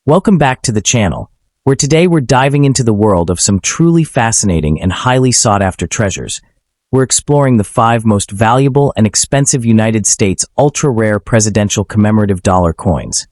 Welcome back to the channel, where today we're diving into the world of some truly fascinating and highly sought-after treasures. We're exploring the 5 most valuable and expensive United States ultra-rare presidential commemorative dollar coins.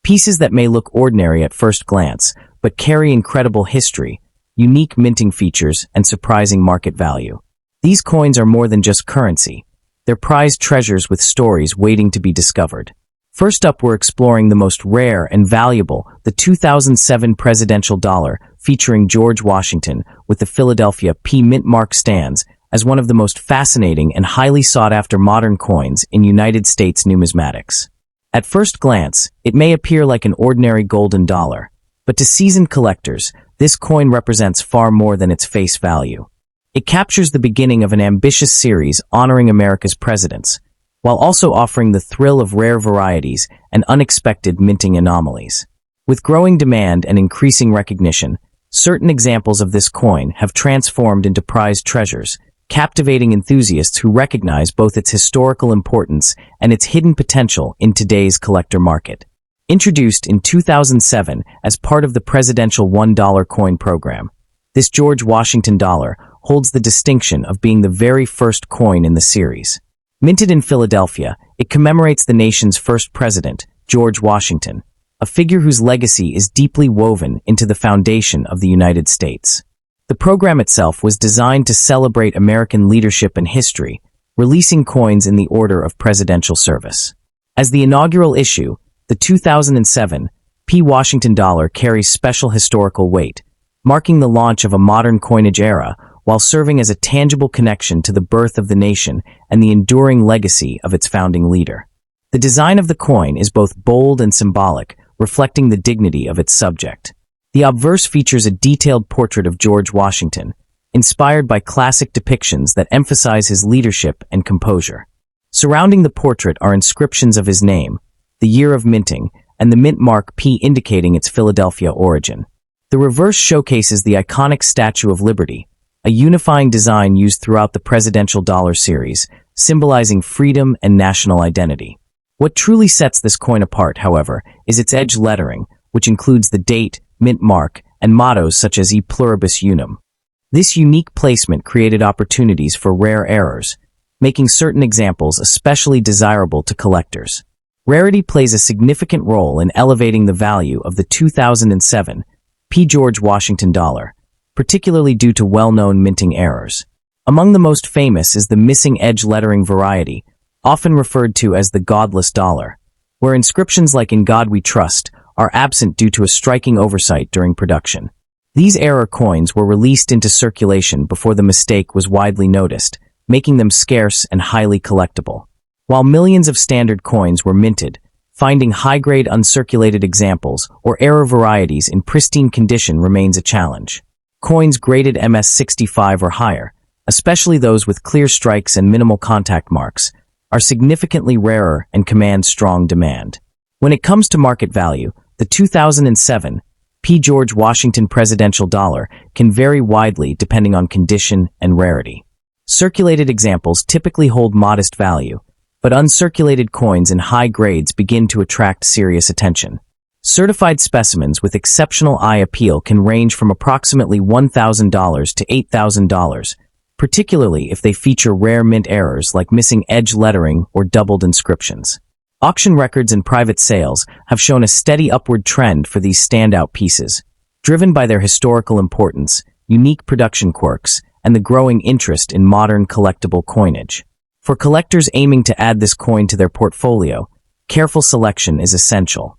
Pieces that may look ordinary at first glance, but carry incredible history, unique minting features, and surprising market value. These coins are more than just currency. They're prized treasures with stories waiting to be discovered. First up, we're exploring the most rare and valuable, the 2007 presidential dollar, featuring George Washington, with the Philadelphia P mint mark stands as one of the most fascinating and highly sought-after modern coins in United States numismatics. At first glance, it may appear like an ordinary golden dollar, but to seasoned collectors, this coin represents far more than its face value. It captures the beginning of an ambitious series honoring America's presidents, while also offering the thrill of rare varieties and unexpected minting anomalies. With growing demand and increasing recognition, certain examples of this coin have transformed into prized treasures, captivating enthusiasts who recognize both its historical importance and its hidden potential in today's collector market. Introduced in 2007 as part of the presidential $1 coin program, this George Washington dollar holds the distinction of being the very first coin in the series. Minted in Philadelphia, it commemorates the nation's first president, George Washington, a figure whose legacy is deeply woven into the foundation of the United States. The program itself was designed to celebrate American leadership and history, releasing coins in the order of presidential service. As the inaugural issue, the 2007 P. Washington dollar carries special historical weight, marking the launch of a modern coinage era while serving as a tangible connection to the birth of the nation and the enduring legacy of its founding leader. The design of the coin is both bold and symbolic, reflecting the dignity of its subject. The obverse features a detailed portrait of George Washington, inspired by classic depictions that emphasize his leadership and composure. Surrounding the portrait are inscriptions of his name, the year of minting, and the mint mark P indicating its Philadelphia origin. The reverse showcases the iconic Statue of Liberty, a unifying design used throughout the presidential dollar series, symbolizing freedom and national identity. What truly sets this coin apart, however, is its edge lettering, which includes the date, mint mark, and mottos such as E pluribus unum. This unique placement created opportunities for rare errors, making certain examples especially desirable to collectors. Rarity plays a significant role in elevating the value of the 2007 P. George Washington dollar, particularly due to well-known minting errors. Among the most famous is the missing edge lettering variety, often referred to as the godless dollar, where inscriptions like "In God We Trust" are absent due to a striking oversight during production. These error coins were released into circulation before the mistake was widely noticed, making them scarce and highly collectible. While millions of standard coins were minted, finding high-grade uncirculated examples or error varieties in pristine condition remains a challenge. Coins graded MS65 or higher, especially those with clear strikes and minimal contact marks, are significantly rarer and command strong demand. When it comes to market value, the 2007 P. George Washington presidential dollar can vary widely depending on condition and rarity. Circulated examples typically hold modest value, but uncirculated coins in high grades begin to attract serious attention. Certified specimens with exceptional eye appeal can range from approximately $1,000 to $8,000, particularly if they feature rare mint errors like missing edge lettering or doubled inscriptions. Auction records and private sales have shown a steady upward trend for these standout pieces, driven by their historical importance, unique production quirks, and the growing interest in modern collectible coinage. For collectors aiming to add this coin to their portfolio, careful selection is essential.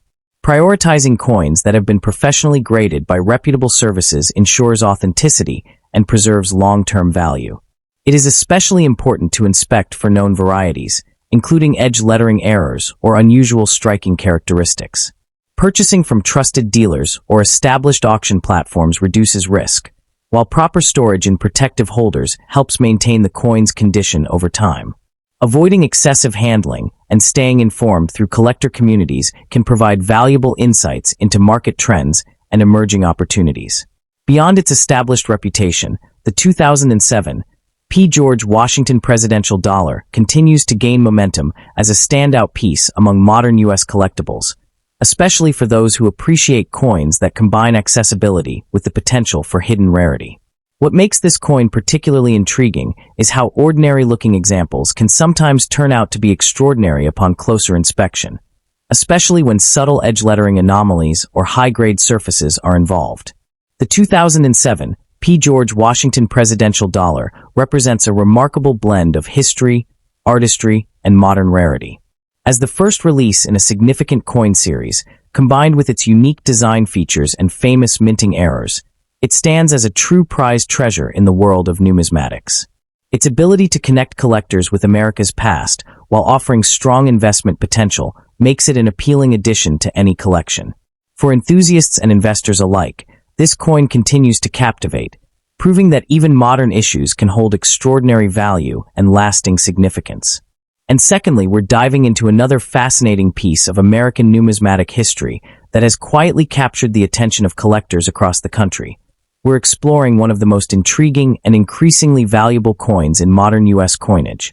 Prioritizing coins that have been professionally graded by reputable services ensures authenticity and preserves long-term value. It is especially important to inspect for known varieties, including edge lettering errors or unusual striking characteristics. Purchasing from trusted dealers or established auction platforms reduces risk, while proper storage in protective holders helps maintain the coin's condition over time. Avoiding excessive handling and staying informed through collector communities can provide valuable insights into market trends and emerging opportunities. Beyond its established reputation, the 2007 P. George Washington presidential dollar continues to gain momentum as a standout piece among modern U.S. collectibles, especially for those who appreciate coins that combine accessibility with the potential for hidden rarity. What makes this coin particularly intriguing is how ordinary-looking examples can sometimes turn out to be extraordinary upon closer inspection, especially when subtle edge lettering anomalies or high-grade surfaces are involved. The 2007 P. George Washington Presidential Dollar represents a remarkable blend of history, artistry, and modern rarity. As the first release in a significant coin series, combined with its unique design features and famous minting errors, it stands as a true prized treasure in the world of numismatics. Its ability to connect collectors with America's past while offering strong investment potential makes it an appealing addition to any collection. For enthusiasts and investors alike, this coin continues to captivate, proving that even modern issues can hold extraordinary value and lasting significance. And secondly, we're diving into another fascinating piece of American numismatic history that has quietly captured the attention of collectors across the country. We're exploring one of the most intriguing and increasingly valuable coins in modern U.S. coinage.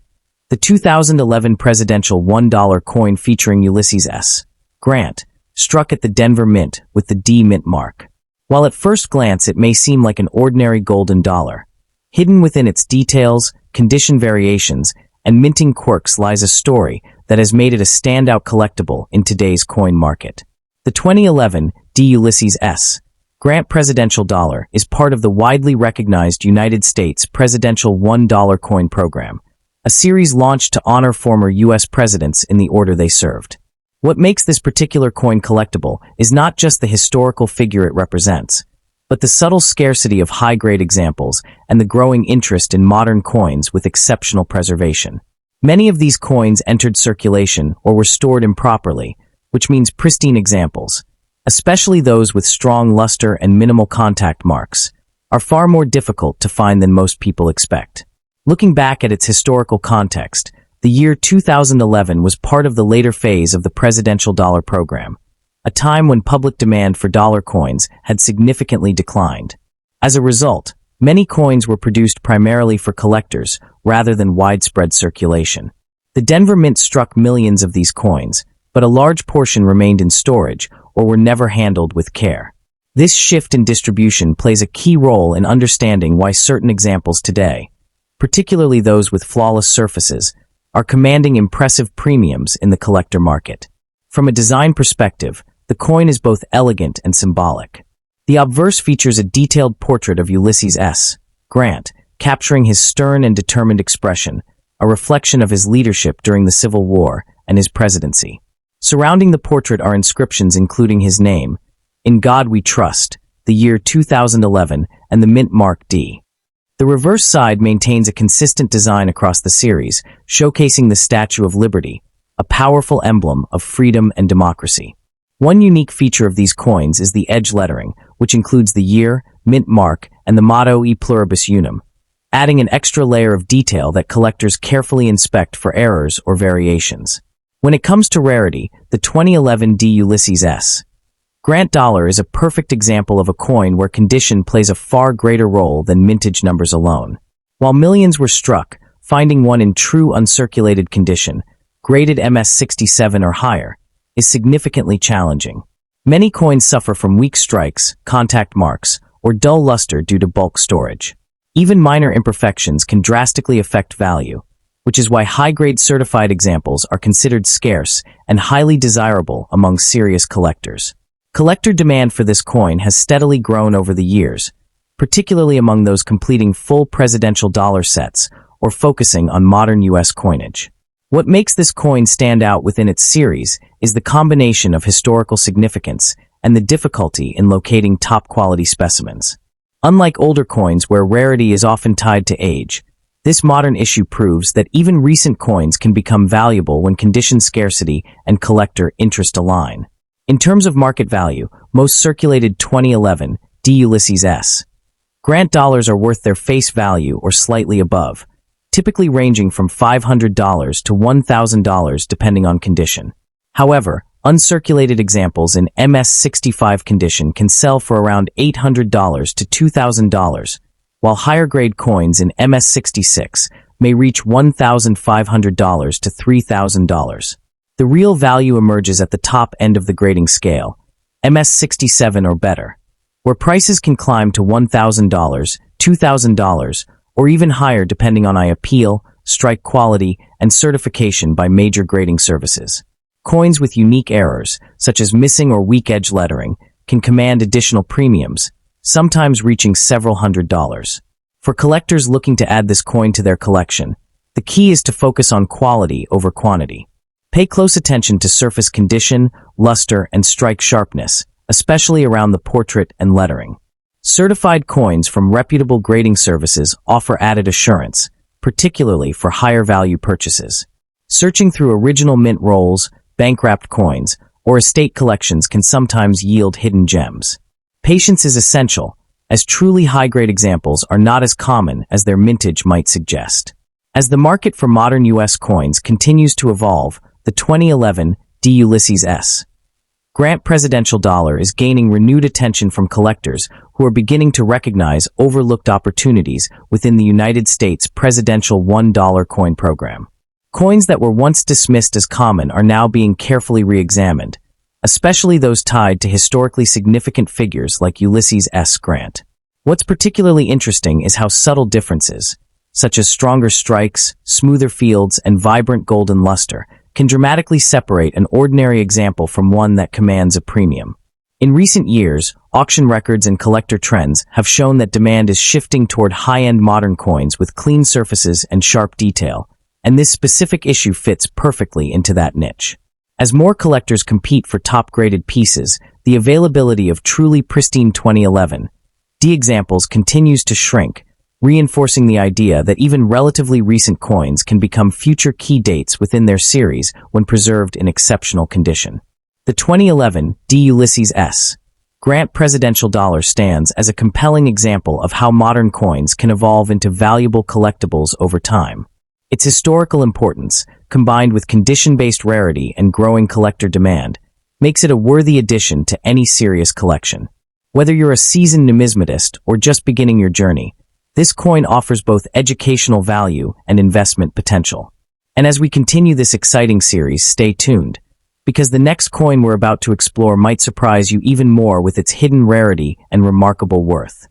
The 2011 presidential $1 coin featuring Ulysses S. Grant, struck at the Denver Mint with the D Mint mark. While at first glance it may seem like an ordinary golden dollar, hidden within its details, condition variations, and minting quirks lies a story that has made it a standout collectible in today's coin market. The 2011 D. Ulysses S. Grant Presidential Dollar is part of the widely recognized United States Presidential $1 coin program, a series launched to honor former U.S. presidents in the order they served. What makes this particular coin collectible is not just the historical figure it represents, but the subtle scarcity of high-grade examples and the growing interest in modern coins with exceptional preservation. Many of these coins entered circulation or were stored improperly, which means pristine examples, especially those with strong luster and minimal contact marks, are far more difficult to find than most people expect. Looking back at its historical context, the year 2011 was part of the later phase of the presidential dollar program, a time when public demand for dollar coins had significantly declined. As a result, many coins were produced primarily for collectors rather than widespread circulation. The Denver Mint struck millions of these coins, but a large portion remained in storage or were never handled with care. This shift in distribution plays a key role in understanding why certain examples today, particularly those with flawless surfaces, are commanding impressive premiums in the collector market. From a design perspective, the coin is both elegant and symbolic. The obverse features a detailed portrait of Ulysses S. Grant, capturing his stern and determined expression, a reflection of his leadership during the Civil War and his presidency. Surrounding the portrait are inscriptions including his name, "In God We Trust," the year 2011, and the mint mark D. The reverse side maintains a consistent design across the series, showcasing the Statue of Liberty, a powerful emblem of freedom and democracy. One unique feature of these coins is the edge lettering, which includes the year, mint mark, and the motto E Pluribus Unum, adding an extra layer of detail that collectors carefully inspect for errors or variations. When it comes to rarity, the 2011 D. Ulysses S. Grant dollar is a perfect example of a coin where condition plays a far greater role than mintage numbers alone. While millions were struck, finding one in true uncirculated condition, graded MS67 or higher, is significantly challenging. Many coins suffer from weak strikes, contact marks, or dull luster due to bulk storage. Even minor imperfections can drastically affect value, which is why high-grade certified examples are considered scarce and highly desirable among serious collectors. Collector demand for this coin has steadily grown over the years, particularly among those completing full presidential dollar sets or focusing on modern U.S. coinage. What makes this coin stand out within its series is the combination of historical significance and the difficulty in locating top-quality specimens. Unlike older coins where rarity is often tied to age, this modern issue proves that even recent coins can become valuable when condition scarcity and collector interest align. In terms of market value, most circulated 2011 D. Ulysses S. Grant dollars are worth their face value or slightly above, typically ranging from $500 to $1,000 depending on condition. However, uncirculated examples in MS65 condition can sell for around $800 to $2,000, while higher-grade coins in MS66 may reach $1,500 to $3,000. The real value emerges at the top end of the grading scale, MS 67 or better, where prices can climb to $1,000, $2,000, or even higher depending on appeal, strike quality, and certification by major grading services. Coins with unique errors, such as missing or weak edge lettering, can command additional premiums, sometimes reaching several $100s. For collectors looking to add this coin to their collection, the key is to focus on quality over quantity. Pay close attention to surface condition, luster, and strike sharpness, especially around the portrait and lettering. Certified coins from reputable grading services offer added assurance, particularly for higher value purchases. Searching through original mint rolls, bank-wrapped coins, or estate collections can sometimes yield hidden gems. Patience is essential, as truly high-grade examples are not as common as their mintage might suggest. As the market for modern U.S. coins continues to evolve, the 2011 D. Ulysses S. Grant presidential dollar is gaining renewed attention from collectors who are beginning to recognize overlooked opportunities within the United States presidential $1 coin program. Coins that were once dismissed as common are now being carefully re-examined, especially those tied to historically significant figures like Ulysses S. Grant. What's particularly interesting is how subtle differences, such as stronger strikes, smoother fields, and vibrant golden luster, can dramatically separate an ordinary example from one that commands a premium. In recent years, auction records and collector trends have shown that demand is shifting toward high-end modern coins with clean surfaces and sharp detail, and this specific issue fits perfectly into that niche. As more collectors compete for top-graded pieces, the availability of truly pristine 2011 D examples continues to shrink, reinforcing the idea that even relatively recent coins can become future key dates within their series when preserved in exceptional condition. The 2011 D. Ulysses S. Grant presidential dollar stands as a compelling example of how modern coins can evolve into valuable collectibles over time. Its historical importance, combined with condition-based rarity and growing collector demand, makes it a worthy addition to any serious collection. Whether you're a seasoned numismatist or just beginning your journey, this coin offers both educational value and investment potential. And as we continue this exciting series, stay tuned, because the next coin we're about to explore might surprise you even more with its hidden rarity and remarkable worth.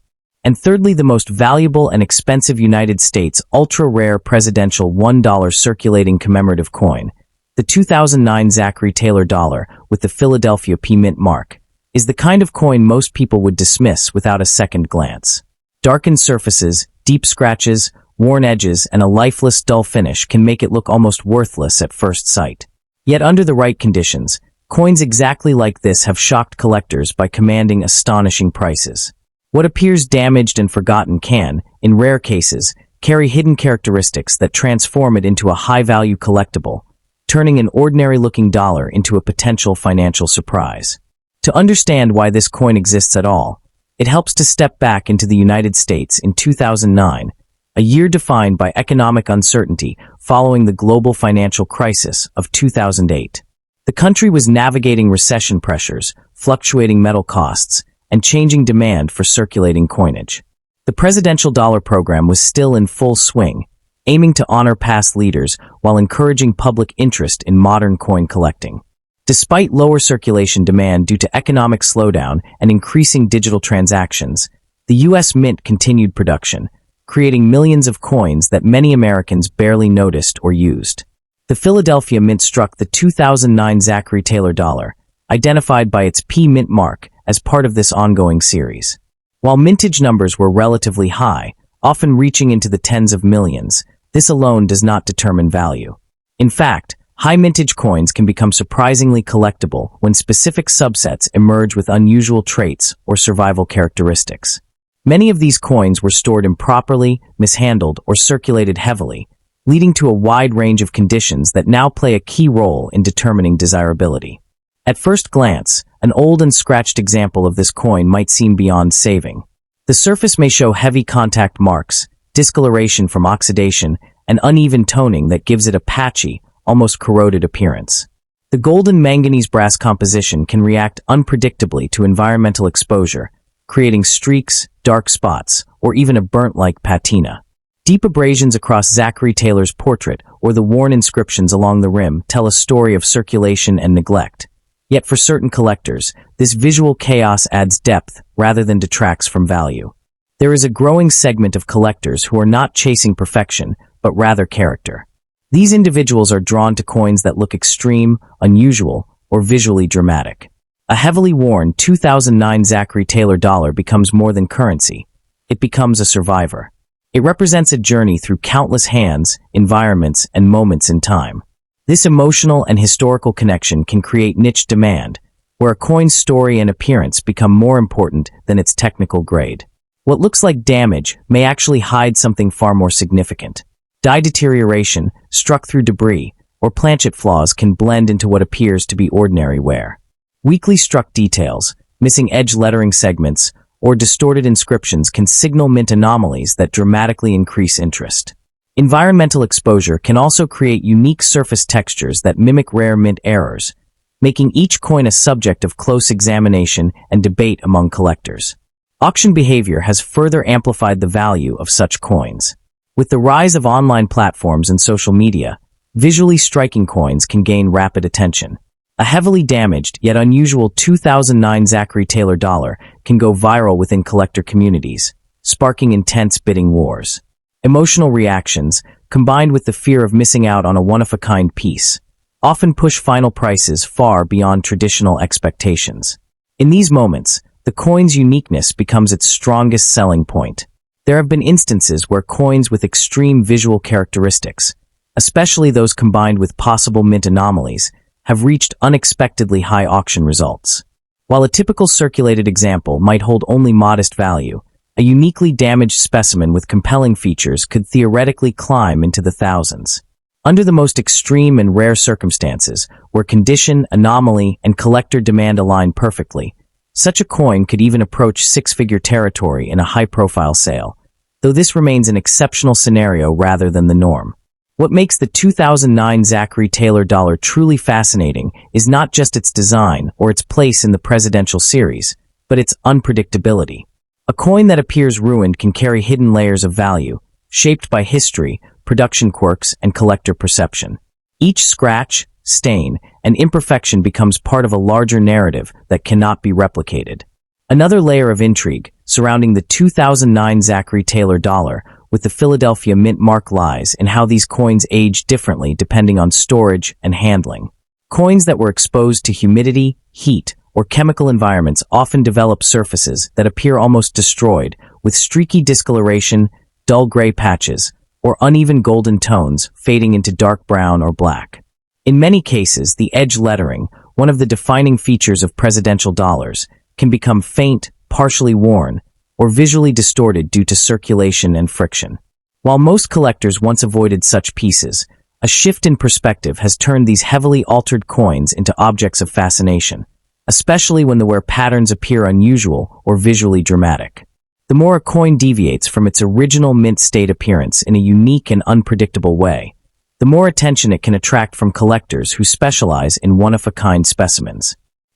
And thirdly, the most valuable and expensive United States ultra-rare presidential $1 circulating commemorative coin, the 2009 Zachary Taylor dollar with the Philadelphia P Mint mark, is the kind of coin most people would dismiss without a second glance. Darkened surfaces, deep scratches, worn edges, and a lifeless, dull finish can make it look almost worthless at first sight. Yet under the right conditions, coins exactly like this have shocked collectors by commanding astonishing prices. What appears damaged and forgotten can, in rare cases, carry hidden characteristics that transform it into a high-value collectible, turning an ordinary-looking dollar into a potential financial surprise. To understand why this coin exists at all, it helps to step back into the United States in 2009, a year defined by economic uncertainty following the global financial crisis of 2008. The country was navigating recession pressures, fluctuating metal costs, and changing demand for circulating coinage. The presidential dollar program was still in full swing, aiming to honor past leaders while encouraging public interest in modern coin collecting. Despite lower circulation demand due to economic slowdown and increasing digital transactions, the U.S. Mint continued production, creating millions of coins that many Americans barely noticed or used. The Philadelphia Mint struck the 2009 Zachary Taylor dollar, identified by its P Mint mark, as part of this ongoing series. While mintage numbers were relatively high, often reaching into the tens of millions, this alone does not determine value. In fact, high mintage coins can become surprisingly collectible when specific subsets emerge with unusual traits or survival characteristics. Many of these coins were stored improperly, mishandled, or circulated heavily, leading to a wide range of conditions that now play a key role in determining desirability. At first glance, an old and scratched example of this coin might seem beyond saving. The surface may show heavy contact marks, discoloration from oxidation, and uneven toning that gives it a patchy, almost corroded appearance. The golden manganese brass composition can react unpredictably to environmental exposure, creating streaks, dark spots, or even a burnt-like patina. Deep abrasions across Zachary Taylor's portrait or the worn inscriptions along the rim tell a story of circulation and neglect. Yet for certain collectors, this visual chaos adds depth rather than detracts from value. There is a growing segment of collectors who are not chasing perfection, but rather character. These individuals are drawn to coins that look extreme, unusual, or visually dramatic. A heavily worn 2009 Zachary Taylor dollar becomes more than currency. It becomes a survivor. It represents a journey through countless hands, environments, and moments in time. This emotional and historical connection can create niche demand, where a coin's story and appearance become more important than its technical grade. What looks like damage may actually hide something far more significant. Die deterioration, struck through debris, or planchet flaws can blend into what appears to be ordinary wear. Weakly struck details, missing edge lettering segments, or distorted inscriptions can signal mint anomalies that dramatically increase interest. Environmental exposure can also create unique surface textures that mimic rare mint errors, making each coin a subject of close examination and debate among collectors. Auction behavior has further amplified the value of such coins. With the rise of online platforms and social media, visually striking coins can gain rapid attention. A heavily damaged yet unusual 2009 Zachary Taylor dollar can go viral within collector communities, sparking intense bidding wars. Emotional reactions, combined with the fear of missing out on a one-of-a-kind piece, often push final prices far beyond traditional expectations. In these moments, the coin's uniqueness becomes its strongest selling point. There have been instances where coins with extreme visual characteristics, especially those combined with possible mint anomalies, have reached unexpectedly high auction results. While a typical circulated example might hold only modest value, a uniquely damaged specimen with compelling features could theoretically climb into the thousands. Under the most extreme and rare circumstances, where condition, anomaly, and collector demand align perfectly, such a coin could even approach six-figure territory in a high-profile sale, though this remains an exceptional scenario rather than the norm. What makes the 2009 Zachary Taylor dollar truly fascinating is not just its design or its place in the presidential series, but its unpredictability. A coin that appears ruined can carry hidden layers of value, shaped by history, production quirks, and collector perception. Each scratch, stain, and imperfection becomes part of a larger narrative that cannot be replicated. Another layer of intrigue surrounding the 2009 Zachary Taylor dollar with the Philadelphia Mint mark lies in how these coins age differently depending on storage and handling. Coins that were exposed to humidity, heat, or chemical environments often develop surfaces that appear almost destroyed, with streaky discoloration, dull gray patches, or uneven golden tones fading into dark brown or black. In many cases, the edge lettering, one of the defining features of presidential dollars, can become faint, partially worn, or visually distorted due to circulation and friction. While most collectors once avoided such pieces, a shift in perspective has turned these heavily altered coins into objects of fascination, especially when the wear patterns appear unusual or visually dramatic. The more a coin deviates from its original mint state appearance in a unique and unpredictable way, the more attention it can attract from collectors who specialize in one-of-a-kind specimens.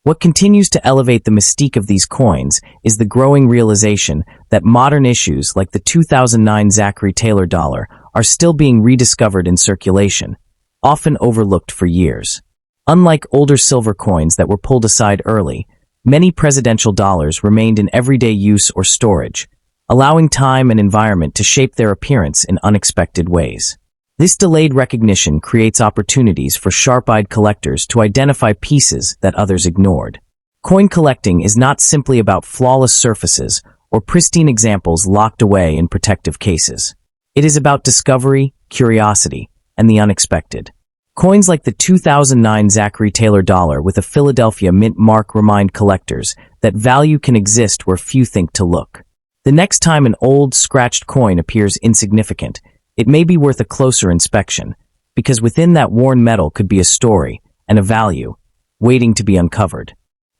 What continues to elevate the mystique of these coins is the growing realization that modern issues like the 2009 Zachary Taylor dollar are still being rediscovered in circulation, often overlooked for years. Unlike older silver coins that were pulled aside early, many presidential dollars remained in everyday use or storage, allowing time and environment to shape their appearance in unexpected ways. This delayed recognition creates opportunities for sharp-eyed collectors to identify pieces that others ignored. Coin collecting is not simply about flawless surfaces or pristine examples locked away in protective cases. It is about discovery, curiosity, and the unexpected. Coins like the 2009 Zachary Taylor dollar with a Philadelphia Mint mark remind collectors that value can exist where few think to look. The next time an old, scratched coin appears insignificant, it may be worth a closer inspection, because within that worn metal could be a story and a value waiting to be uncovered.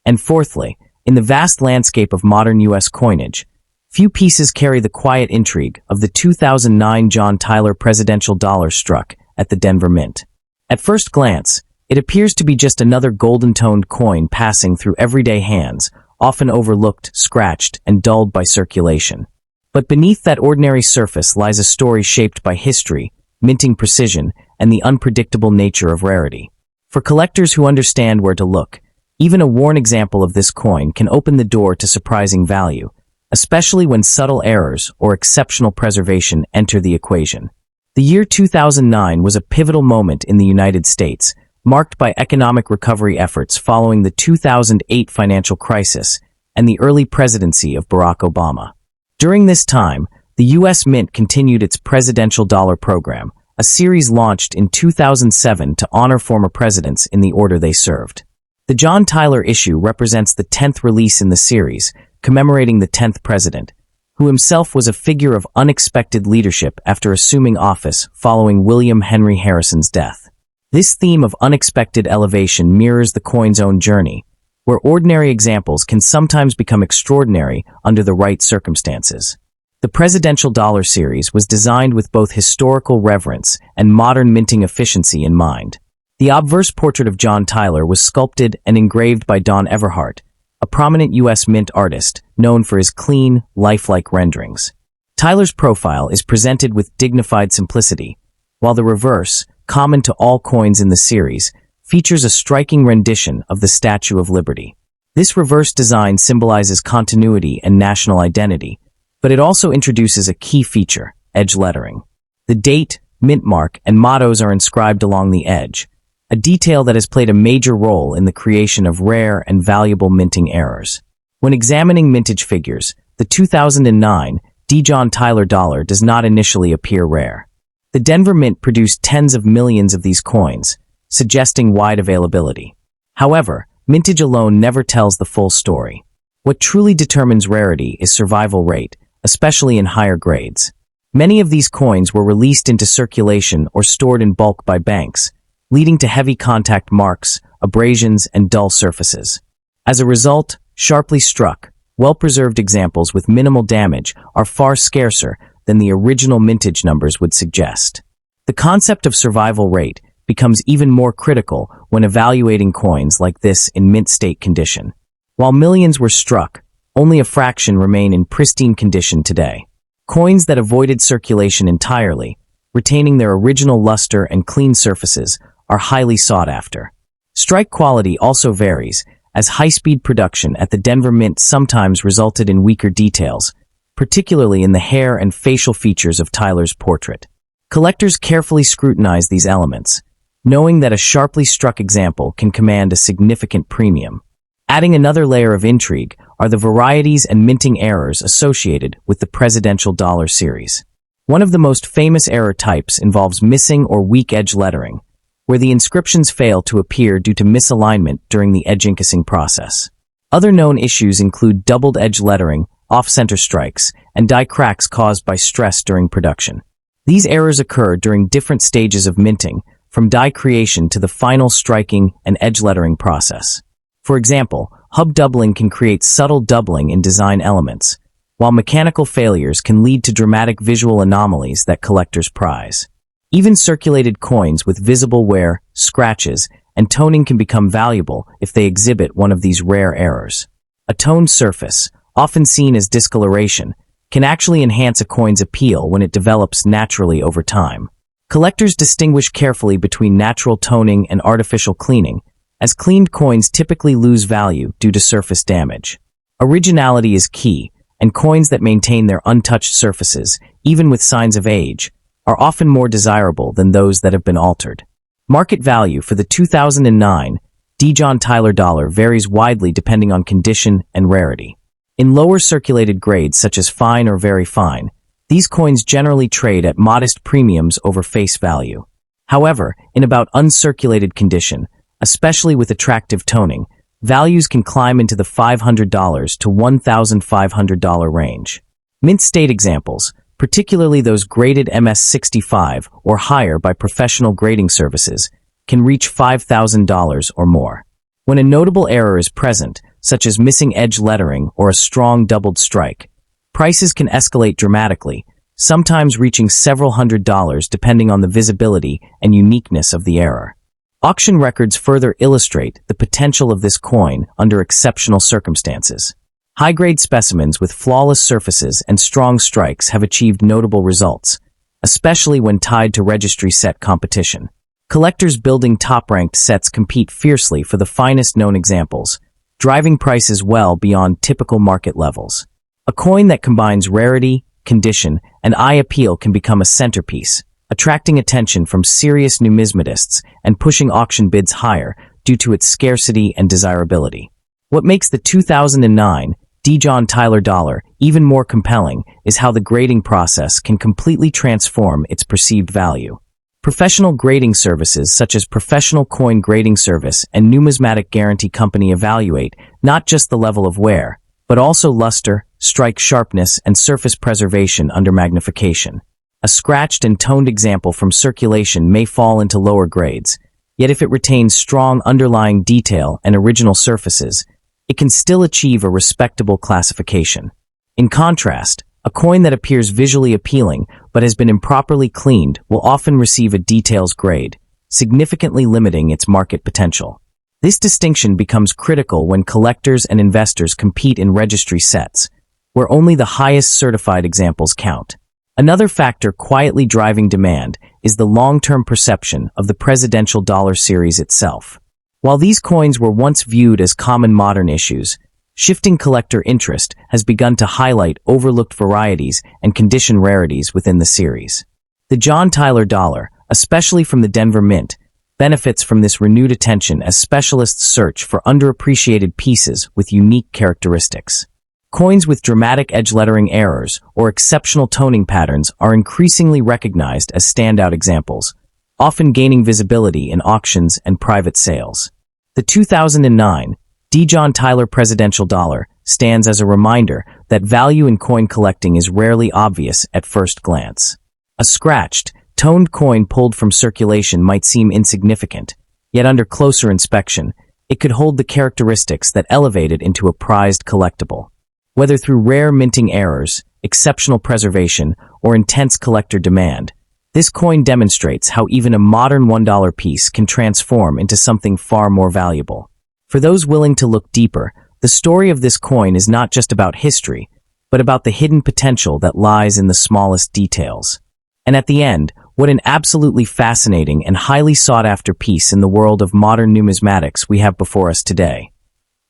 And fourthly, in the vast landscape of modern U.S. coinage, few pieces carry the quiet intrigue of the 2009 John Tyler presidential dollar struck at the Denver Mint. At first glance, it appears to be just another golden-toned coin passing through everyday hands, often overlooked, scratched, and dulled by circulation. But beneath that ordinary surface lies a story shaped by history, minting precision, and the unpredictable nature of rarity. For collectors who understand where to look, even a worn example of this coin can open the door to surprising value, especially when subtle errors or exceptional preservation enter the equation. The year 2009 was a pivotal moment in the United States, marked by economic recovery efforts following the 2008 financial crisis and the early presidency of Barack Obama. During this time, the U.S. Mint continued its Presidential Dollar Program, a series launched in 2007 to honor former presidents in the order they served. The John Tyler issue represents the 10th release in the series, commemorating the 10th president, who himself was a figure of unexpected leadership after assuming office following William Henry Harrison's death. This theme of unexpected elevation mirrors the coin's own journey, where ordinary examples can sometimes become extraordinary under the right circumstances. The Presidential Dollar series was designed with both historical reverence and modern minting efficiency in mind. The obverse portrait of John Tyler was sculpted and engraved by Don Everhart, a prominent U.S. Mint artist known for his clean, lifelike renderings. Tyler's profile is presented with dignified simplicity, while the reverse, common to all coins in the series, features a striking rendition of the Statue of Liberty. This reverse design symbolizes continuity and national identity, but it also introduces a key feature, edge lettering. The date, mint mark, and mottos are inscribed along the edge, a detail that has played a major role in the creation of rare and valuable minting errors. When examining mintage figures, the 2009 John Tyler dollar does not initially appear rare. The Denver Mint produced tens of millions of these coins, suggesting wide availability. However, mintage alone never tells the full story. What truly determines rarity is survival rate, especially in higher grades. Many of these coins were released into circulation or stored in bulk by banks, leading to heavy contact marks, abrasions, and dull surfaces. As a result, sharply struck, well-preserved examples with minimal damage are far scarcer than the original mintage numbers would suggest. The concept of survival rate becomes even more critical when evaluating coins like this in mint state condition. While millions were struck, only a fraction remain in pristine condition today. Coins that avoided circulation entirely, retaining their original luster and clean surfaces, are highly sought after. Strike quality also varies, as high-speed production at the Denver Mint sometimes resulted in weaker details, particularly in the hair and facial features of Tyler's portrait. Collectors carefully scrutinize these elements, knowing that a sharply struck example can command a significant premium. Adding another layer of intrigue are the varieties and minting errors associated with the Presidential Dollar series. One of the most famous error types involves missing or weak edge lettering, where the inscriptions fail to appear due to misalignment during the edge inking process. Other known issues include doubled edge lettering, off-center strikes, and die cracks caused by stress during production. These errors occur during different stages of minting, from die creation to the final striking and edge lettering process. For example, hub doubling can create subtle doubling in design elements, while mechanical failures can lead to dramatic visual anomalies that collectors prize. Even circulated coins with visible wear, scratches, and toning can become valuable if they exhibit one of these rare errors. A toned surface, often seen as discoloration, can actually enhance a coin's appeal when it develops naturally over time. Collectors distinguish carefully between natural toning and artificial cleaning, as cleaned coins typically lose value due to surface damage. Originality is key, and coins that maintain their untouched surfaces, even with signs of age, are often more desirable than those that have been altered. Market value for the 2009 John Tyler dollar varies widely depending on condition and rarity. In lower circulated grades such as fine or very fine, these coins generally trade at modest premiums over face value. However, in about uncirculated condition, especially with attractive toning, values can climb into the $500 to $1,500 range. Mint state examples, particularly those graded MS65 or higher by professional grading services, can reach $5,000 or more. When a notable error is present, such as missing edge lettering or a strong doubled strike, prices can escalate dramatically, sometimes reaching several $100s depending on the visibility and uniqueness of the error. Auction records further illustrate the potential of this coin under exceptional circumstances. High-grade specimens with flawless surfaces and strong strikes have achieved notable results, especially when tied to registry set competition. Collectors building top-ranked sets compete fiercely for the finest known examples, driving prices well beyond typical market levels. A coin that combines rarity, condition, and eye appeal can become a centerpiece, attracting attention from serious numismatists and pushing auction bids higher due to its scarcity and desirability. What makes the 2009 John Tyler dollar even more compelling is how the grading process can completely transform its perceived value. Professional grading services such as Professional Coin Grading Service and Numismatic Guarantee Company evaluate not just the level of wear, but also luster, strike sharpness, and surface preservation under magnification. A scratched and toned example from circulation may fall into lower grades, yet if it retains strong underlying detail and original surfaces, it can still achieve a respectable classification. In contrast, a coin that appears visually appealing but has been improperly cleaned will often receive a details grade, significantly limiting its market potential. This distinction becomes critical when collectors and investors compete in registry sets, where only the highest certified examples count. Another factor quietly driving demand is the long-term perception of the presidential dollar series itself. While these coins were once viewed as common modern issues, shifting collector interest has begun to highlight overlooked varieties and condition rarities within the series. The John Tyler dollar, especially from the Denver Mint, benefits from this renewed attention as specialists search for underappreciated pieces with unique characteristics. Coins with dramatic edge lettering errors or exceptional toning patterns are increasingly recognized as standout examples, often gaining visibility in auctions and private sales. The 2009 John Tyler Presidential Dollar stands as a reminder that value in coin collecting is rarely obvious at first glance. A scratched, toned coin pulled from circulation might seem insignificant, yet under closer inspection, it could hold the characteristics that elevate it into a prized collectible. Whether through rare minting errors, exceptional preservation, or intense collector demand, this coin demonstrates how even a modern $1 piece can transform into something far more valuable. For those willing to look deeper, the story of this coin is not just about history, but about the hidden potential that lies in the smallest details. And at the end, what an absolutely fascinating and highly sought-after piece in the world of modern numismatics we have before us today.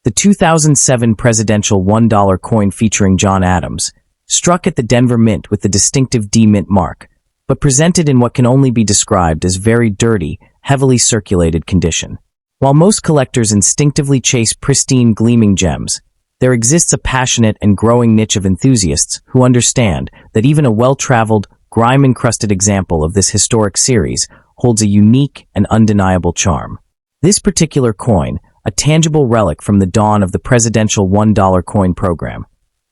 The 2007 presidential $1 coin featuring John Adams, struck at the Denver Mint with the distinctive D Mint mark, but presented in what can only be described as very dirty, heavily circulated condition. While most collectors instinctively chase pristine, gleaming gems, there exists a passionate and growing niche of enthusiasts who understand that even a well-traveled, grime-encrusted example of this historic series holds a unique and undeniable charm. This particular coin, a tangible relic from the dawn of the presidential $1 coin program,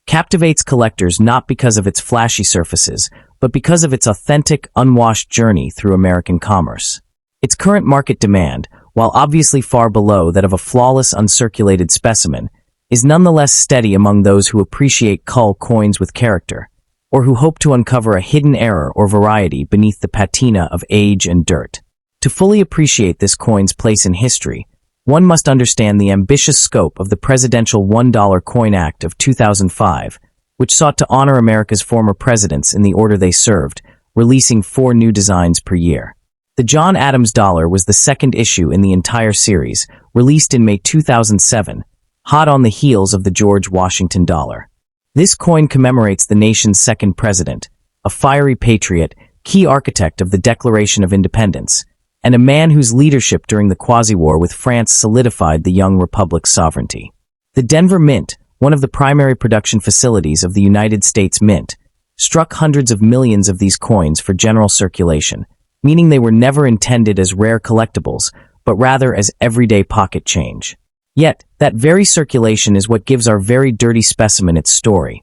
captivates collectors not because of its flashy surfaces, but because of its authentic, unwashed journey through American commerce. Its current market demand, while obviously far below that of a flawless uncirculated specimen, is nonetheless steady among those who appreciate cull coins with character, or who hope to uncover a hidden error or variety beneath the patina of age and dirt. To fully appreciate this coin's place in history, one must understand the ambitious scope of the Presidential $1 Coin Act of 2005, which sought to honor America's former presidents in the order they served, releasing 4 new designs per year. The John Adams dollar was the second issue in the entire series, released in May 2007, hot on the heels of the George Washington dollar. This coin commemorates the nation's second president, a fiery patriot, key architect of the Declaration of Independence, and a man whose leadership during the Quasi-War with France solidified the young republic's sovereignty. The Denver Mint, one of the primary production facilities of the United States Mint, struck hundreds of millions of these coins for general circulation, meaning they were never intended as rare collectibles, but rather as everyday pocket change. Yet, that very circulation is what gives our very dirty specimen its story.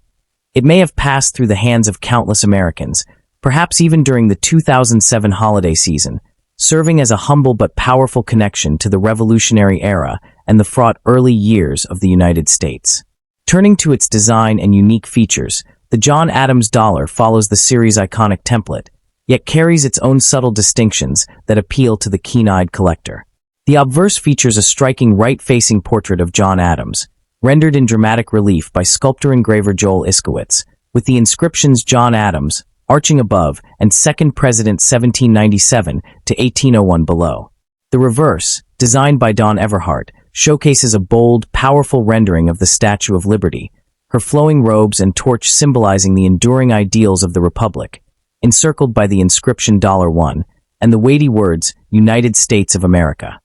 It may have passed through the hands of countless Americans, perhaps even during the 2007 holiday season, serving as a humble but powerful connection to the Revolutionary era and the fraught early years of the United States. Turning to its design and unique features, the John Adams dollar follows the series' iconic template, yet carries its own subtle distinctions that appeal to the keen-eyed collector. The obverse features a striking right-facing portrait of John Adams, rendered in dramatic relief by sculptor-engraver Joel Iskowitz, with the inscriptions John Adams, arching above, and Second President 1797 to 1801 below. The reverse, designed by Don Everhart, showcases a bold, powerful rendering of the Statue of Liberty, her flowing robes and torch symbolizing the enduring ideals of the Republic, encircled by the inscription $1 and the weighty words, United States of America.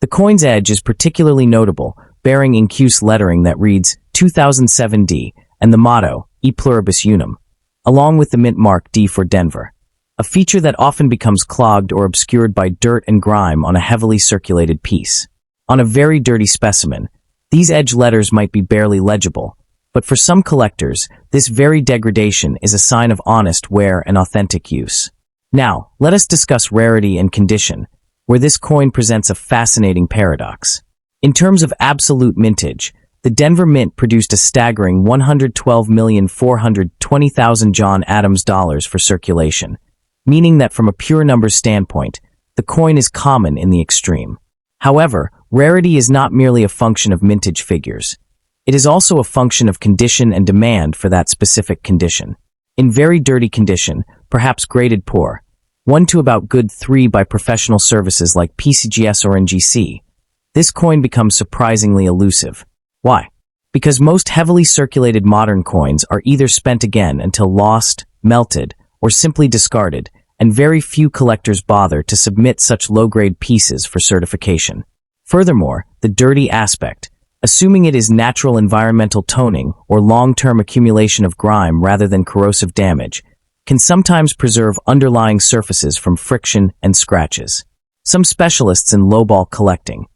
The coin's edge is particularly notable, bearing incuse lettering that reads 2007D and the motto, E Pluribus Unum, along with the mint mark D for Denver, a feature that often becomes clogged or obscured by dirt and grime on a heavily circulated piece. On a very dirty specimen, these edge letters might be barely legible, but for some collectors, this very degradation is a sign of honest wear and authentic use. Now, let us discuss rarity and condition, where this coin presents a fascinating paradox. In terms of absolute mintage, the Denver Mint produced a staggering 112,420,000 John Adams dollars for circulation, meaning that from a pure numbers standpoint, the coin is common in the extreme. However, rarity is not merely a function of mintage figures. It is also a function of condition and demand for that specific condition. In very dirty condition, perhaps graded poor, 1 to about good 3 by professional services like PCGS or NGC, this coin becomes surprisingly elusive. Why? Because most heavily circulated modern coins are either spent again until lost, melted, or simply discarded, and very few collectors bother to submit such low-grade pieces for certification. Furthermore, the dirty aspect, assuming it is natural environmental toning or long-term accumulation of grime rather than corrosive damage, can sometimes preserve underlying surfaces from friction and scratches. Some specialists in lowball collecting,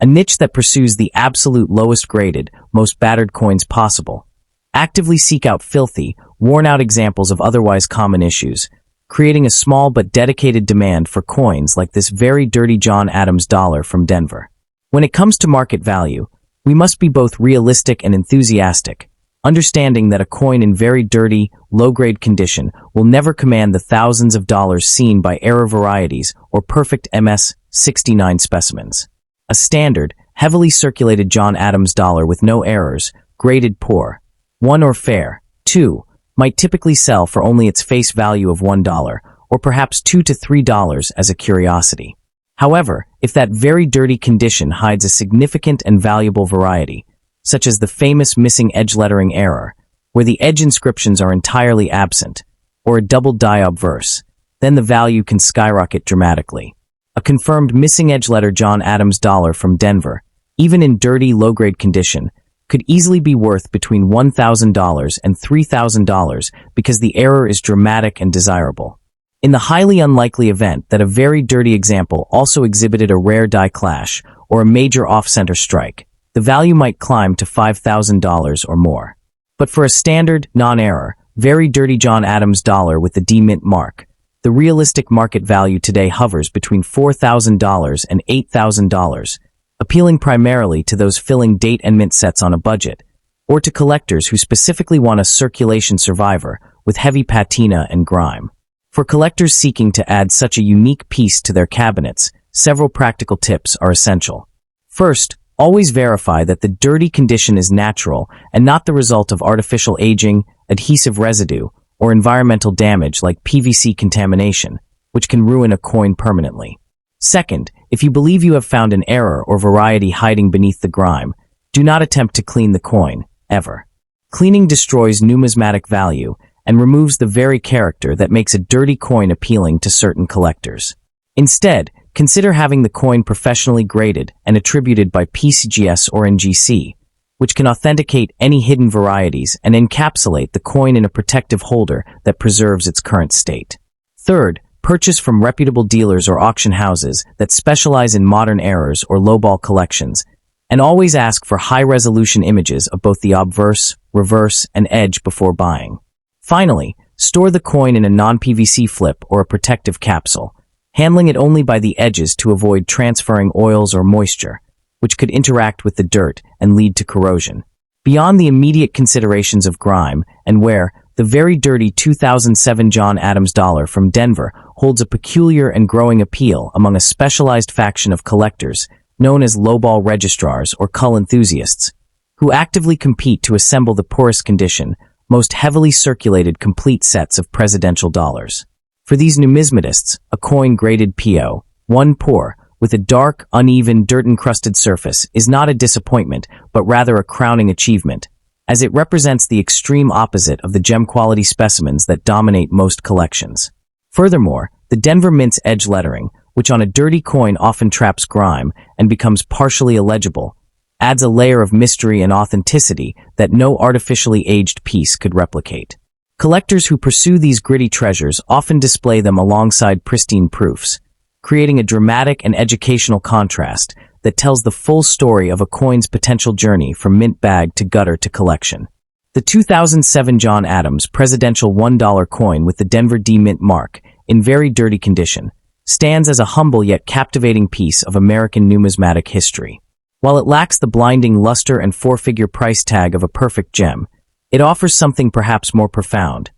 a niche that pursues the absolute lowest graded, most battered coins possible, actively seek out filthy, worn-out examples of otherwise common issues, creating a small but dedicated demand for coins like this very dirty John Adams dollar from Denver. When it comes to market value, we must be both realistic and enthusiastic, understanding that a coin in very dirty, low-grade condition will never command the thousands of dollars seen by error varieties or perfect MS-69 specimens. A standard, heavily circulated John Adams dollar with no errors, graded poor, 1 or fair, 2, might typically sell for only its face value of $1, or perhaps $2 to $3 as a curiosity. However, if that very dirty condition hides a significant and valuable variety, such as the famous missing edge lettering error, where the edge inscriptions are entirely absent, or a double die obverse, then the value can skyrocket dramatically. A confirmed missing edge letter John Adams dollar from Denver, even in dirty, low-grade condition, could easily be worth between $1,000 and $3,000 because the error is dramatic and desirable. In the highly unlikely event that a very dirty example also exhibited a rare die clash or a major off-center strike, the value might climb to $5,000 or more. But for a standard, non-error, very dirty John Adams dollar with the D mint mark, the realistic market value today hovers between $4,000 and $8,000, appealing primarily to those filling date and mint sets on a budget, or to collectors who specifically want a circulation survivor with heavy patina and grime. For collectors seeking to add such a unique piece to their cabinets, several practical tips are essential. First, always verify that the dirty condition is natural and not the result of artificial aging, adhesive residue, or environmental damage like PVC contamination, which can ruin a coin permanently. Second, if you believe you have found an error or variety hiding beneath the grime, do not attempt to clean the coin, ever. Cleaning destroys numismatic value and removes the very character that makes a dirty coin appealing to certain collectors. Instead, consider having the coin professionally graded and attributed by PCGS or NGC, which can authenticate any hidden varieties and encapsulate the coin in a protective holder that preserves its current state. Third, purchase from reputable dealers or auction houses that specialize in modern errors or lowball collections, and always ask for high-resolution images of both the obverse, reverse, and edge before buying. Finally, store the coin in a non-PVC flip or a protective capsule, handling it only by the edges to avoid transferring oils or moisture, which could interact with the dirt and lead to corrosion. Beyond the immediate considerations of grime and wear, the very dirty 2007 John Adams dollar from Denver holds a peculiar and growing appeal among a specialized faction of collectors known as lowball registrars or cull enthusiasts, who actively compete to assemble the poorest condition, most heavily circulated complete sets of presidential dollars. For these numismatists, a coin graded PO, 1 pour, with a dark, uneven, dirt-encrusted surface is not a disappointment, but rather a crowning achievement, as it represents the extreme opposite of the gem-quality specimens that dominate most collections. Furthermore, the Denver Mint's edge lettering, which on a dirty coin often traps grime and becomes partially illegible, adds a layer of mystery and authenticity that no artificially aged piece could replicate. Collectors who pursue these gritty treasures often display them alongside pristine proofs, creating a dramatic and educational contrast that tells the full story of a coin's potential journey from mint bag to gutter to collection. The 2007 John Adams presidential $1 coin with the Denver D Mint mark, in very dirty condition, stands as a humble yet captivating piece of American numismatic history. While it lacks the blinding luster and four-figure price tag of a perfect gem, it offers something perhaps more profound,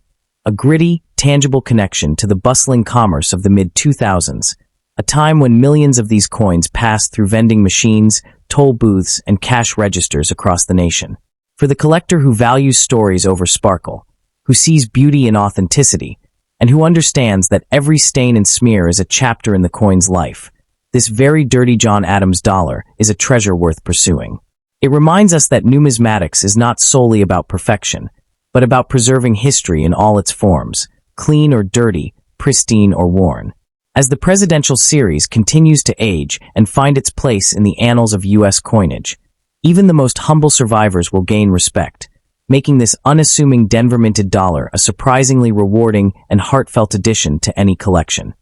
a gritty, tangible connection to the bustling commerce of the mid-2000s, a time when millions of these coins passed through vending machines, toll booths, and cash registers across the nation. For the collector who values stories over sparkle, who sees beauty in authenticity, and who understands that every stain and smear is a chapter in the coin's life, this very dirty John Adams dollar is a treasure worth pursuing. It reminds us that numismatics is not solely about perfection, but about preserving history in all its forms, clean or dirty, pristine or worn. As the presidential series continues to age and find its place in the annals of U.S. coinage, even the most humble survivors will gain respect, making this unassuming Denver minted dollar a surprisingly rewarding and heartfelt addition to any collection.